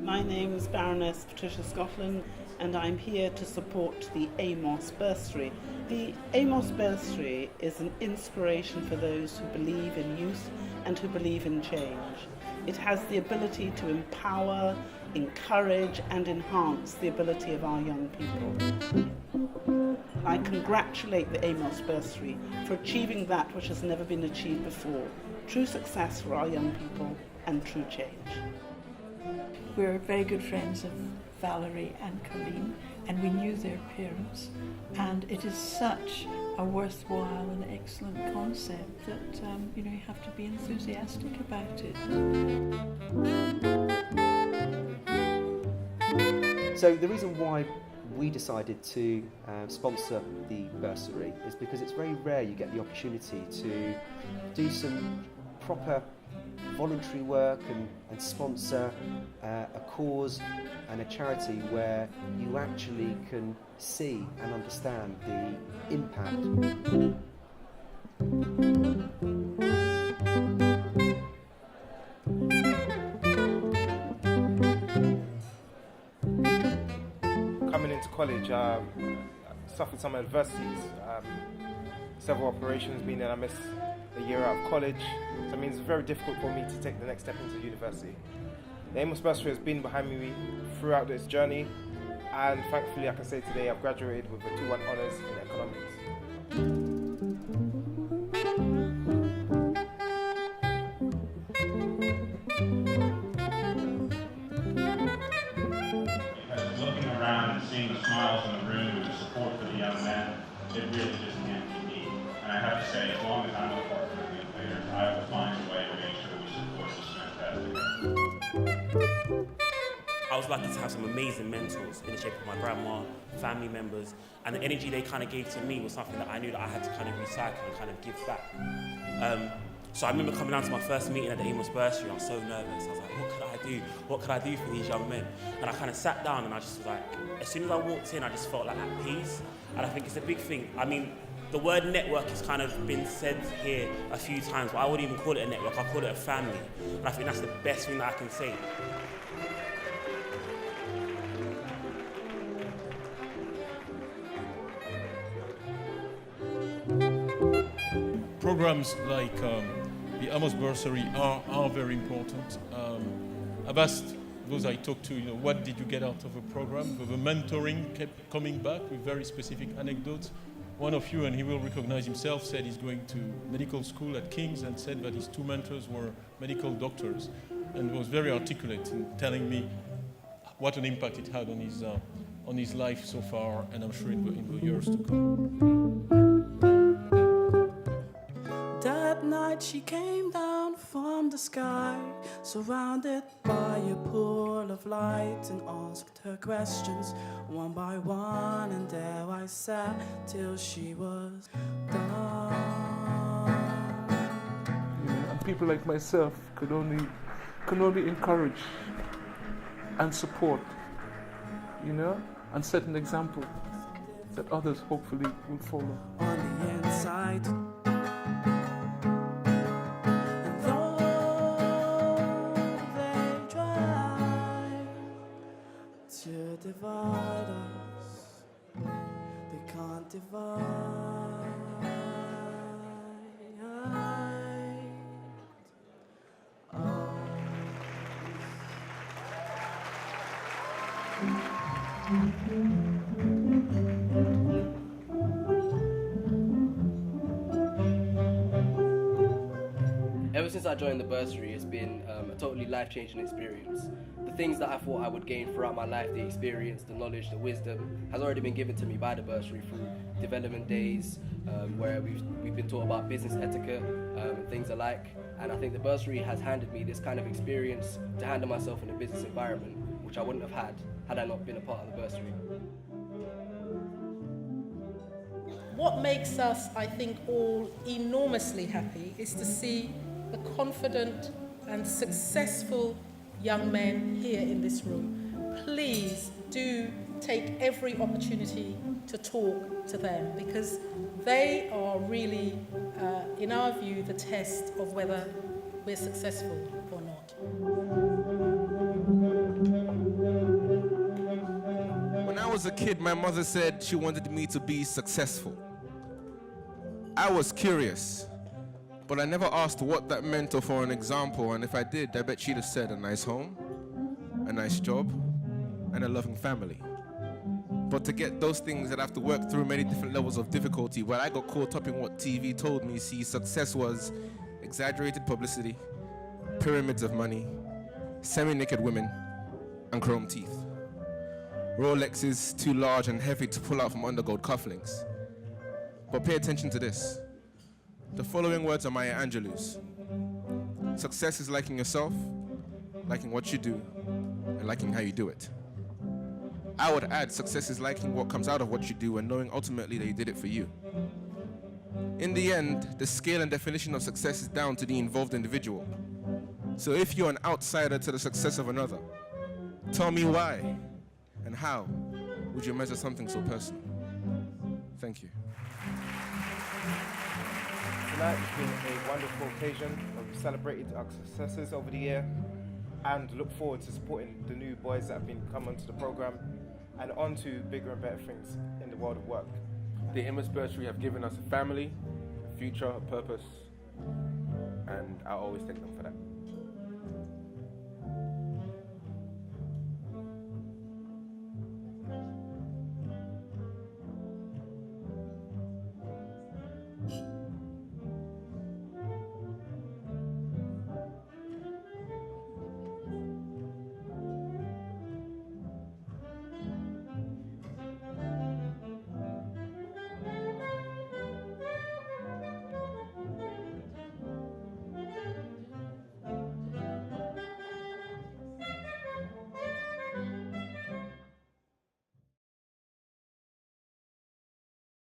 My name is Baroness Patricia Scotland and I'm here to support the Amos Bursary. The Amos Bursary is an inspiration for those who believe in youth and who believe in change. It has the ability to empower, encourage and enhance the ability of our young people. I congratulate the Amos Bursary for achieving that which has never been achieved before, true success for our young people and true change. We're very good friends of Valerie and Colleen, and we knew their parents, and it is such a worthwhile and excellent concept that you have to be enthusiastic about it. So the reason why we decided to sponsor the bursary is because it's very rare you get the opportunity to do some proper voluntary work and sponsor a cause and a charity where you actually can see and understand the impact. Coming into college, I suffered some adversities, several operations, meaning I missed a year out of college, so it means it's very difficult for me to take the next step into university. The Amos Bursary has been behind me throughout this journey, and thankfully I can say today I've graduated with a 2-1 honours in economics. Looking around and seeing the smiles in the room and the support for the young men, it really just can't be beat. And I have to say, as long as I'm a part of the players, I will find a way to make sure we support this fantastic. I was lucky to have some amazing mentors in the shape of my grandma, family members, and the energy they kind of gave to me was something that I knew that I had to kind of recycle and kind of give back. So I remember coming down to my first meeting at the Amos Bursary. I was so nervous. I was like, what could I do? What could I do for these young men? And I kind of sat down and I just was like, as soon as I walked in, I just felt like at peace. And I think it's a big thing. I mean, the word network has kind of been said here a few times, but I wouldn't even call it a network. I call it a family. And I think that's the best thing that I can say. Programs like the Amos Bursary are very important. I've asked those I talked to, what did you get out of a program? The mentoring kept coming back with very specific anecdotes. One of you, and he will recognize himself, said he's going to medical school at King's and said that his 2 mentors were medical doctors, and was very articulate in telling me what an impact it had on his life so far, and I'm sure in the years to come. That night she came down from the sky, surrounded by a pool of light, and asked her questions one by one, and there I sat till she was done. And people like myself can only encourage and support, and set an example that others hopefully will follow. On the inside, to divide us, they can't divide Ever since I joined the bursary, it's been a totally life-changing experience. The things that I thought I would gain throughout my life, the experience, the knowledge, the wisdom, has already been given to me by the bursary through development days, where we've been taught about business etiquette, things alike. And I think the bursary has handed me this kind of experience to handle myself in a business environment, which I wouldn't have had I not been a part of the bursary. What makes us, I think, all enormously happy is to see the confident and successful young men here in this room. Please do take every opportunity to talk to them, because they are really, in our view, the test of whether we're successful or not. was a kid, my mother said she wanted me to be successful. I was curious, but I never asked what that meant or for an example, and if I did, I bet she'd have said a nice home, a nice job, and a loving family. But to get those things, I'd have to work through many different levels of difficulty, where I got caught up in what TV told me. See, success was exaggerated publicity, pyramids of money, semi-naked women, and chrome teeth. Rolexes too large and heavy to pull out from under gold cufflinks. But pay attention to this. The following words are Maya Angelou's. Success is liking yourself, liking what you do, and liking how you do it. I would add, success is liking what comes out of what you do and knowing ultimately that you did it for you. In the end, the scale and definition of success is down to the involved individual. So if you're an outsider to the success of another, tell me why and how would you measure something so personal? Thank you. Tonight has been a wonderful occasion. We've celebrated our successes over the year and look forward to supporting the new boys that have been come onto the program and on to bigger and better things in the world of work. The Amos Bursary have given us a family, a future, a purpose, and I'll always thank them for that.